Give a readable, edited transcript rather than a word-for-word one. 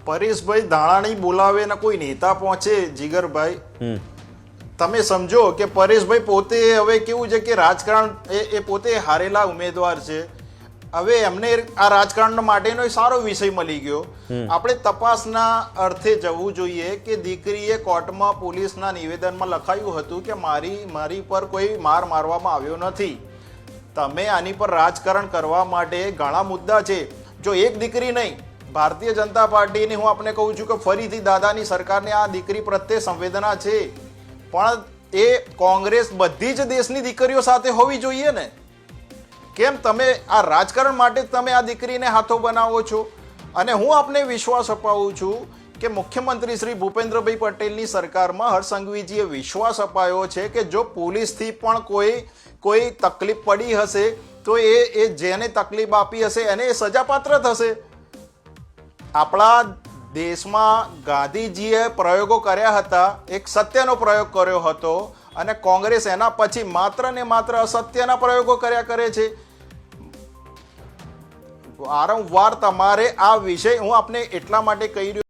પરેશભાઈ ધાણાણી બોલાવે ને કોઈ નેતા પહોંચે, જીગરભાઈ તમે સમજો કે પરેશભાઈ પોતે હવે કેવું છે કે રાજકારણ એ પોતે હારેલા ઉમેદવાર છે. હવે એમને આ રાજકારણ માટેનો સારો વિષય મળી ગયો. આપણે તપાસના અર્થે જવું જોઈએ કે દીકરીએ કોર્ટમાં પોલીસના નિવેદનમાં લખાયું હતું કે મારી પર કોઈ મારવામાં આવ્યો નથી. તમે આની પર રાજકારણ કરવા માટે ઘણા મુદ્દા છે. જો એક દીકરી નહીં, ભારતીય જનતા પાર્ટીની હું આપને કહું છું કે ફરીથી દાદાની સરકારને આ દીકરી પ્રત્યે સંવેદના છે, પણ એ કોંગ્રેસ બધી જ દેશની દીકરીઓ સાથે હોવી જોઈએ ને. કેમ તમે આ રાજકારણ માટે તમે આ દીકરીને હાથો બનાવો છો? અને હું આપને વિશ્વાસ અપાવું છું કે મુખ્યમંત્રી શ્રી ભૂપેન્દ્રભાઈ પટેલની સરકારમાં હર્ષ સંઘવીજીએ વિશ્વાસ અપાયો છે કે જો પોલીસથી પણ કોઈ તકલીફ પડી હશે તો એ જેને તકલીફ આપી હશે એને સજાપાત્ર થશે. આપણા દેશમાં ગાંધીજીએ પ્રયોગો કર્યા હતા, એક સત્યનો પ્રયોગ કર્યો હતો, અને કોંગ્રેસ એના પછી માત્ર ને માત્ર અસત્યના પ્રયોગો કર્યા કરે છે. વારંવાર તમારે આ વિષય હું આપને એટલા માટે કહી રહ્યો